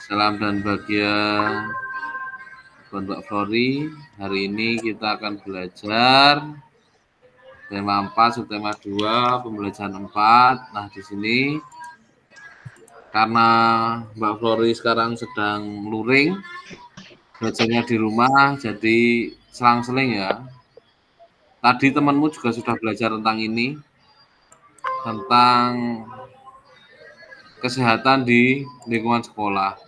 Salam dan bahagia buat Mbak Flori. Hari ini kita akan belajar tema 4, subtema 2, pembelajaran 4. Nah, di sini karena Mbak Flori sekarang sedang luring, belajarnya di rumah, jadi selang-seling ya. Tadi temanmu juga sudah belajar tentang ini, tentang kesehatan di lingkungan sekolah.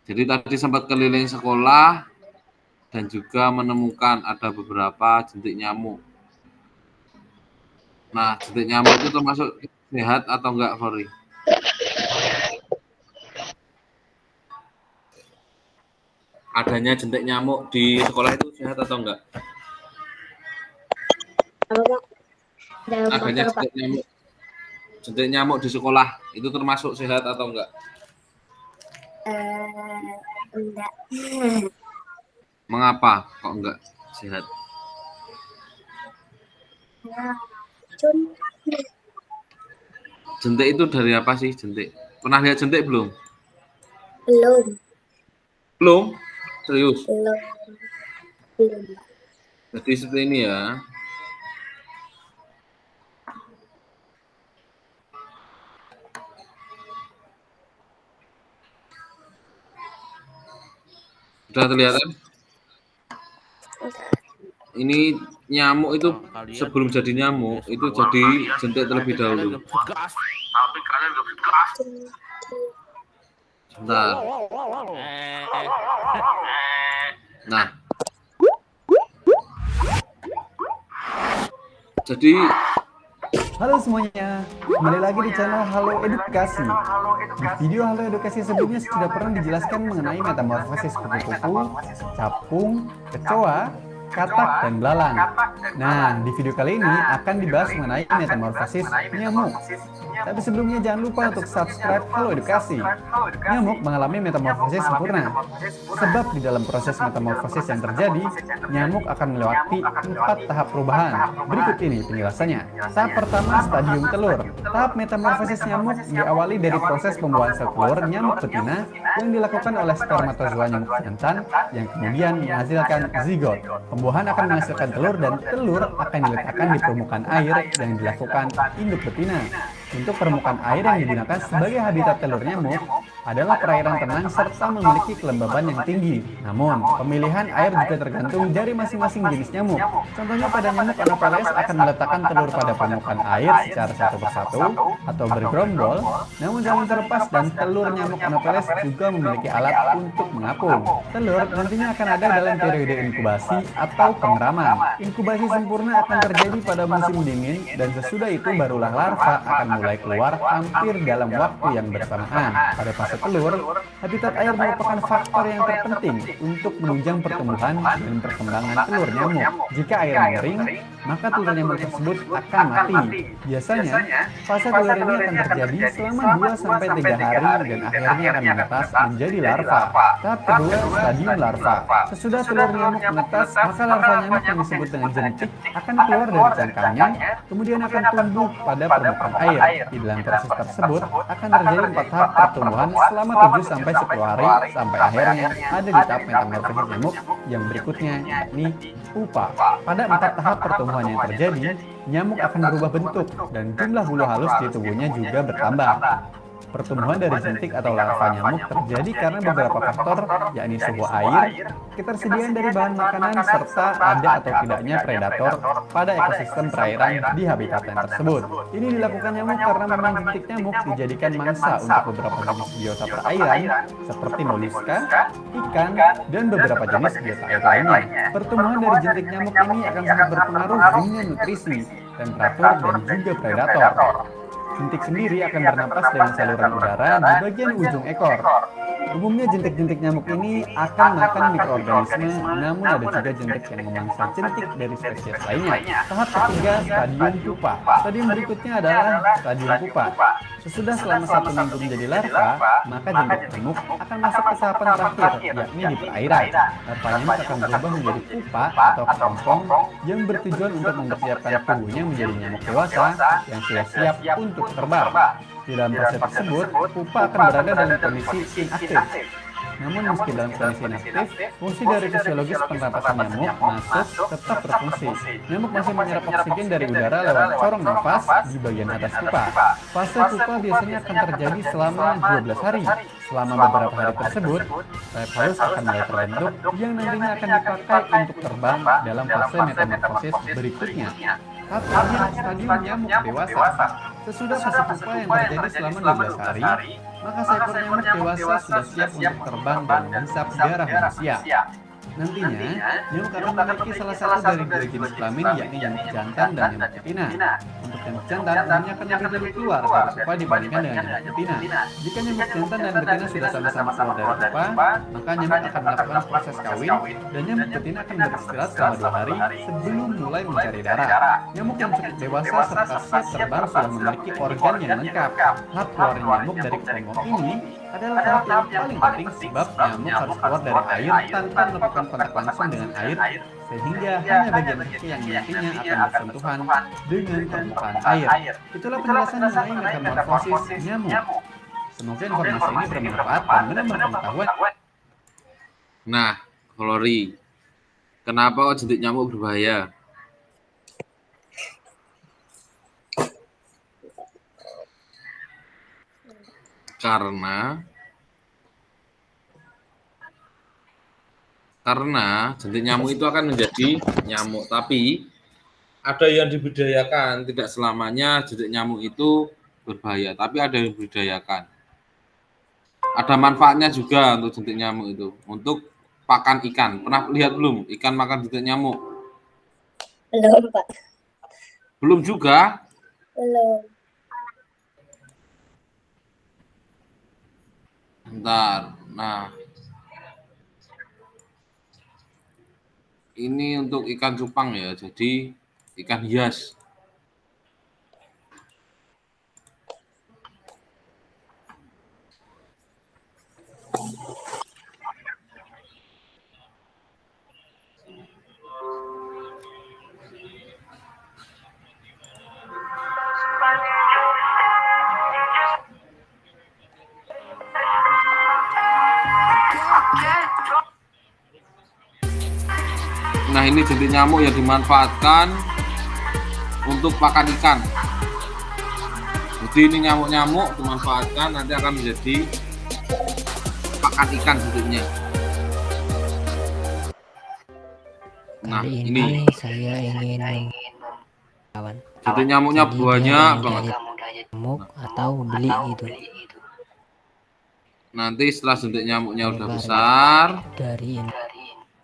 Jadi tadi sempat keliling sekolah dan juga menemukan ada beberapa jentik nyamuk. Nah, jentik nyamuk itu termasuk sehat atau enggak, Flori? Adanya jentik nyamuk di sekolah itu sehat atau enggak? Adanya jentik nyamuk di sekolah itu termasuk sehat atau enggak? Enggak. Mengapa kok enggak sehat? Jentik itu dari apa sih jentik? Pernah lihat jentik belum? Belum. Belum? Serius? Belum. Jadi seperti ini ya. Sudah terlihat kan? Ini nyamuk itu sebelum jadi nyamuk itu jadi jentik terlebih dahulu. Sebentar. Nah, jadi halo semuanya, kembali lagi di channel Halo Edukasi. Di video Halo Edukasi sebelumnya sudah pernah dijelaskan mengenai metamorfosis kupu-kupu, capung, kecoa, katak, dan belalang. Nah, di video kali ini akan dibahas mengenai metamorfosis nyamuk. Tapi sebelumnya jangan lupa untuk subscribe Halo Edukasi. Nyamuk mengalami metamorfosis sempurna. Sebab di dalam proses metamorfosis yang terjadi, nyamuk akan melewati 4 tahap perubahan. Berikut ini penjelasannya. Tahap pertama, stadium telur. Tahap metamorfosis nyamuk diawali dari proses pembuahan sel telur nyamuk betina yang dilakukan oleh spermatozoa nyamuk jantan yang kemudian menghasilkan zigot. Pembuahan akan menghasilkan telur dan telur akan diletakkan di permukaan air yang dilakukan induk betina. Untuk permukaan air yang digunakan sebagai habitat telur nyamuk adalah perairan tenang serta memiliki kelembaban yang tinggi. Namun, pemilihan air juga tergantung dari masing-masing jenis nyamuk. Contohnya pada nyamuk Anopheles akan meletakkan telur pada permukaan air secara satu persatu atau bergerombol. Namun jangan terlepas dan telur nyamuk Anopheles juga memiliki alat untuk mengapung. Telur nantinya akan ada dalam periode inkubasi atau pengeraman. Inkubasi sempurna akan terjadi pada musim dingin dan sesudah itu barulah larva akan mulai keluar hampir dalam waktu yang bersamaan. Pada fase telur, habitat air merupakan faktor yang terpenting untuk menunjang pertumbuhan dan perkembangan telur nyamuk. Jika air mengering, maka telur nyamuk tersebut akan mati. Biasanya, fase telur ini akan terjadi selama 2-3 hari dan akhirnya akan menetas menjadi larva. Tahap kedua, stadium larva. Sesudah telur nyamuk menetas, maka larva nyamuk yang disebut dengan jentik akan keluar dari cangkangnya, kemudian akan tumbuh pada permukaan air. Di dalam proses tersebut akan terjadi 4 tahap pertumbuhan selama 7-10 hari sampai akhirnya ada di tahap metamorfosis nyamuk yang berikutnya, yakni pupa. Pada 4 tahap pertumbuhan yang terjadi, nyamuk akan berubah bentuk dan jumlah bulu halus di tubuhnya juga bertambah. Pertumbuhan dari jentik atau larva nyamuk terjadi karena beberapa faktor, yakni suhu air, ketersediaan dari bahan makanan, serta ada atau tidaknya predator pada ekosistem perairan di habitatnya tersebut. Ini dilakukan nyamuk karena memang jentik nyamuk dijadikan mangsa untuk beberapa jenis biota perairan, seperti moluska, ikan, dan beberapa jenis biota air lainnya. Pertumbuhan dari jentik nyamuk ini akan sangat berpengaruh dengan nutrisi, temperatur, dan juga predator. Jentik sendiri akan bernapas dengan saluran udara di bagian ujung ekor. Umumnya jentik-jentik nyamuk ini akan makan mikroorganisme, namun ada juga jentik yang memangsa jentik dari spesies lainnya. Tahap ketiga, stadium pupa. Stadium berikutnya adalah stadium pupa. Sesudah selama 1 minggu menjadi larva, maka jentik nyamuk akan masuk ke tahapan terakhir, yakni di perairan. Larva nyamuk akan berubah menjadi pupa atau kepompong yang bertujuan untuk mempersiapkan tubuhnya menjadi nyamuk dewasa yang sudah siap untuk terbang. Di dalam fase tersebut, pupa akan berada dalam kondisi inaktif. Namun meski dalam kondisi inaktif, fungsi dari fisiologis penerapasan nyamuk masuk tetap berfungsi. Nyamuk masih menyerap oksigen dari udara lewat corong nafas di bagian atas pupa. Fase pupa biasanya akan terjadi selama 12 hari. Selama beberapa hari tersebut, sayap halus akan mulai terbentuk yang nantinya akan dipakai untuk terbang dalam fase metamorfosis berikutnya. Tahap stadium nyamuk dewasa. Sesudah fase pupa yang terjadi selama 12 hari, maka seekor nyamuk dewasa sudah siap untuk terbang dan menghisap darah manusia. Nantinya, nyamuk akan memiliki salah satu dari dua jenis kelamin, yakni nyamuk jantan dan nyamuk betina. Untuk nyamuk jantan, umumnya akan lebih dulu keluar dari pupa dibandingkan dengan nyamuk betina. Jika nyamuk jantan dan betina sudah sama-sama keluar dari pupa, maka nyamuk akan melakukan proses kawin, dan nyamuk betina akan beristirahat selama 2 hari sebelum mulai mencari darah. Nyamuk yang cukup dewasa serta siap terbang sudah memiliki organ yang lengkap. Tahap keluarnya nyamuk dari kerongkong ini adalah tahap yang paling penting sebab nyamuk harus keluar dari air tanpa melakukan kontak langsung dengan air, sehingga hanya bagian kaki yang nantinya akan bersentuhan dengan permukaan air. Itulah penjelasan mengenai metamorfosis nyamuk. Semoga informasi ini bermanfaat dan menambah pengetahuan. Nah, Flori, kenapa jentik nyamuk berbahaya? Karena jentik nyamuk itu akan menjadi nyamuk, tapi ada yang dibudidayakan. Tidak selamanya jentik nyamuk itu berbahaya, tapi ada yang dibudidayakan. Ada manfaatnya juga untuk jentik nyamuk itu, untuk pakan ikan. Pernah lihat belum ikan makan jentik nyamuk? Belum, Pak. Belum juga? Belum. Bentar. Nah, ini untuk ikan cupang ya, jadi ikan hias. Nah, ini jentik nyamuk yang dimanfaatkan untuk pakan ikan. Jadi ini nyamuk-nyamuk dimanfaatkan nanti akan menjadi pakan ikan jentiknya. Nah, Kali ini saya ingin kawan. jentik nyamuknya Jadi banyak dia banget. nyamuk atau beli gitu. Nanti setelah jentik nyamuknya udah besar, Dari ini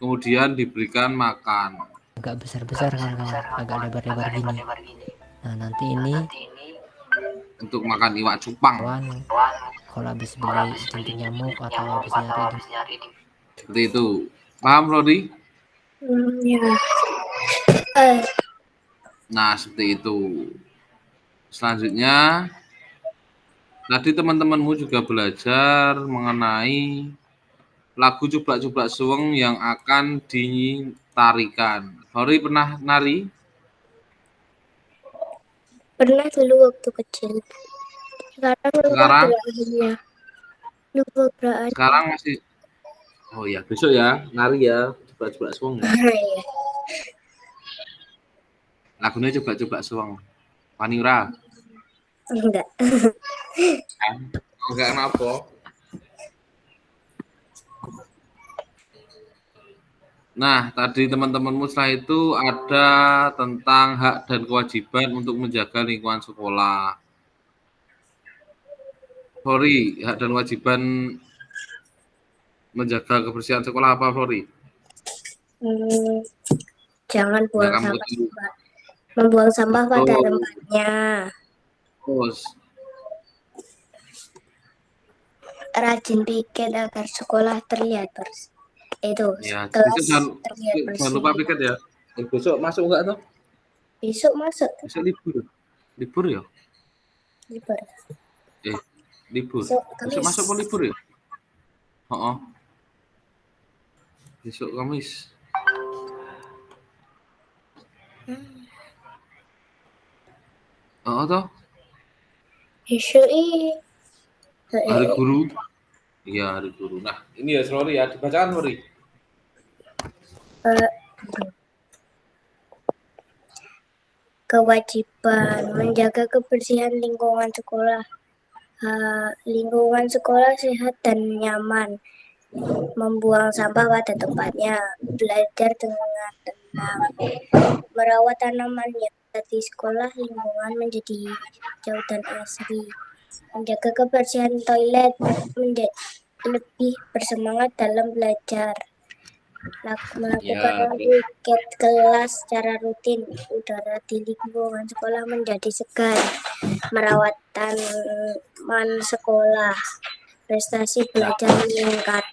kemudian diberikan makan. agak besar-besar kawan-kawan, agak lebar-lebar gini. Nah nanti ini Untuk makan iwak cupang. kawan kalau habis beli jentik nyamuk atau habis nyari di Seperti itu. Paham, Rodi? Ya. Nah, seperti itu. Selanjutnya, tadi teman-temanmu juga belajar mengenai lagu Cublak-Cublak Suweng yang akan ditarikan. Flori pernah nari? Pernah dulu waktu kecil. Sekarang? Lupa gerakannya. Sekarang masih. Oh ya, besok ya, nari ya, Cublak-Cublak Suweng ya. Iya. Lagunya Cublak-Cublak Suweng. Wani ora? Enggak. Enggak kenapa? Nah, tadi teman-temanmu setelah itu ada tentang hak dan kewajiban untuk menjaga lingkungan sekolah. Flori, hak dan kewajiban menjaga kebersihan sekolah apa, Flori? Jangan buang Nah, kamu sampah. Membuang sampah pada Betul. tempatnya. Terus, Rajin piket agar sekolah terlihat bersih. Itu ya, kelas besok terlihat jangan bersih. lupa piket ya. Besok masuk enggak tuh? Besok masuk Besok libur. Libur ya? libur. Libur. Besok Besok Kamis. masuk apa libur ya? Oh, besok Kamis. Oh, toh? Besok ini Hari guru. Iya, hari guru. Nah, ini ya Flori ya, dibacakan Flori. kewajiban menjaga kebersihan lingkungan sekolah. Lingkungan sekolah sehat dan nyaman, membuang sampah pada tempatnya, belajar dengan tenang, merawat tanaman yang ada di sekolah, lingkungan menjadi hijau dan asri, menjaga kebersihan toilet, lebih bersemangat dalam belajar, melakukan piket kelas secara rutin, udara di lingkungan sekolah menjadi segar, merawat tanaman sekolah, prestasi belajar meningkat.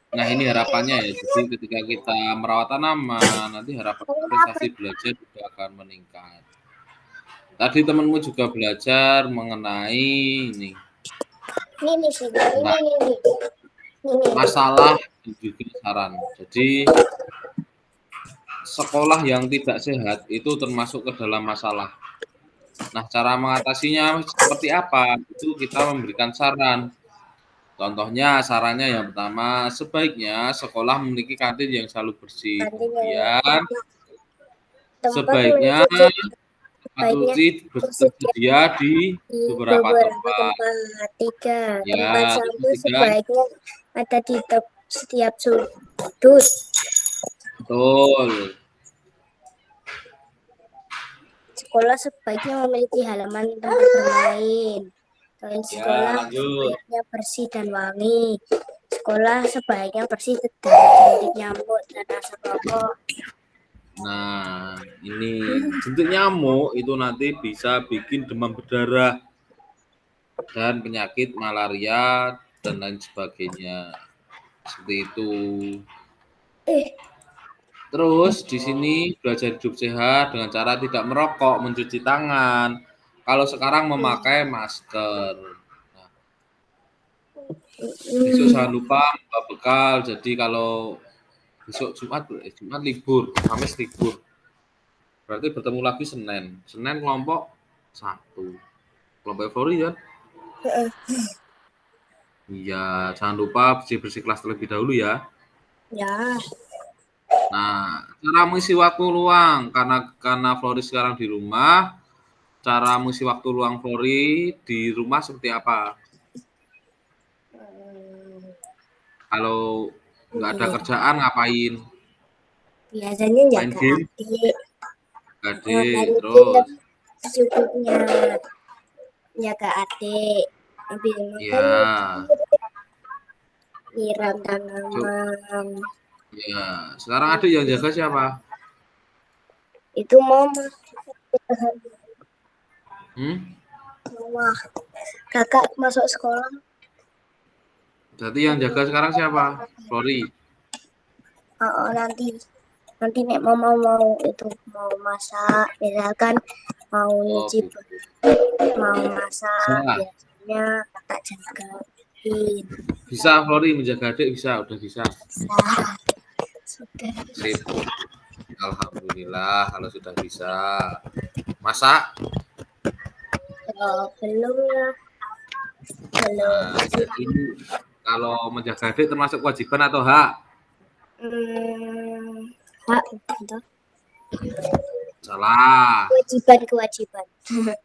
Nah, ini harapannya ya. Jadi ketika kita merawat tanaman, nanti harapan prestasi belajar juga akan meningkat. Tadi temanmu juga belajar mengenai ini Ini sih, ini. masalah dan juga saran. Jadi sekolah yang tidak sehat itu termasuk ke dalam masalah. Nah, cara mengatasinya seperti apa? Itu kita memberikan saran. Contohnya, sarannya yang pertama, sebaiknya sekolah memiliki kantin yang selalu bersih. Kemudian, sebaiknya tempat cuci tersedia di beberapa tempat. 3. Ya, Tempat terus sampah ketiga, sebaiknya ada di setiap sudut. betul. Sekolah sebaiknya memiliki halaman tempat bermain. Toilet Ya, sekolah lanjut. sebaiknya bersih dan wangi. Sekolah sebaiknya bersih dari jentik nyamuk dan asap rokok. Nah, ini jentik nyamuk itu nanti bisa bikin demam berdarah dan penyakit malaria dan lain sebagainya. Seperti itu. Terus di sini belajar hidup sehat dengan cara tidak merokok, mencuci tangan. Kalau sekarang memakai masker. Nah, besok jangan lupa membawa bekal. Jadi kalau besok Jumat libur, Kamis libur. Berarti bertemu lagi Senin. Senin kelompok 1. Kelompok Flori ya. Iya, jangan lupa bersih-bersih kelas terlebih dahulu ya. Ya. Nah, cara mengisi waktu luang karena Flori sekarang di rumah, cara mengisi waktu luang Flori di rumah seperti apa? Kalau nggak ada kerjaan ngapain? Biasanya Main jaga game? adik. Adik, terus? Secukupnya jaga adik. Habis makan Ya, nyiram tanaman. ya. Sekarang adik yang jaga siapa? Itu mama. Mama. Kakak masuk sekolah. Berarti yang jaga sekarang siapa? Flori. Nanti nek mama mau masak, misalkan mau nyuci, mau masak, biasanya tak jagain. Bisa Flori menjaga adik, bisa, udah bisa. Sudah. Sip. Alhamdulillah kalau sudah bisa. Masak? Belum lah. Nah, jadi kalau menjaga adik termasuk kewajiban atau hak? Hak, Salah. Kewajiban.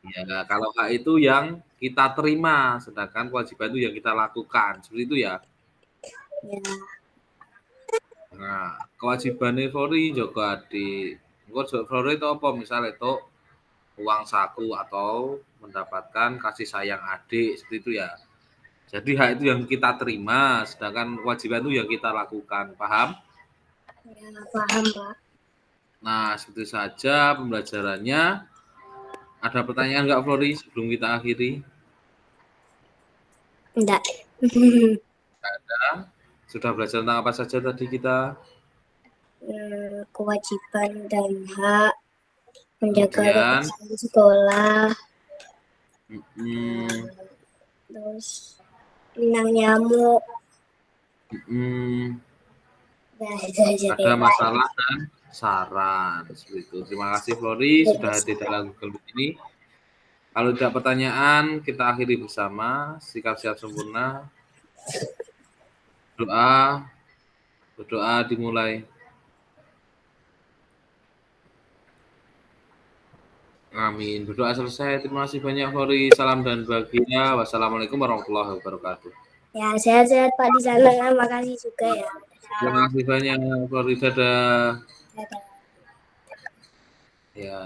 Ya, kalau hak itu yang kita terima, sedangkan kewajiban itu yang kita lakukan. Seperti itu ya. Ya. Nah, kewajibannya Flori jaga adik. Engko Flori itu apa? Misalnya itu uang saku atau mendapatkan kasih sayang adik, seperti itu ya. Jadi hak itu yang kita terima, sedangkan kewajiban itu yang kita lakukan. Paham? Ya, paham, Pak. Nah, seperti saja pembelajarannya. Ada pertanyaan nggak Flori sebelum kita akhiri? Enggak. Ada. Sudah belajar tentang apa saja tadi kita? Kewajiban dan hak, menjaga kebersihan sekolah, terus menang nyamuk. Ada masalah dan saran seperti itu. Terima kasih Flori sudah hadir dalam Google Meet ini. Kalau tidak pertanyaan, kita akhiri bersama. Sikap siap sempurna. Berdoa dimulai. Amin. Berdoa selesai. Terima kasih banyak, Fori. Salam dan bahagia. Wassalamualaikum warahmatullahi wabarakatuh. Ya, sehat-sehat Pak di sana. Makasih juga ya. Terima kasih banyak, Fori. Dadah. Dadah. Ya.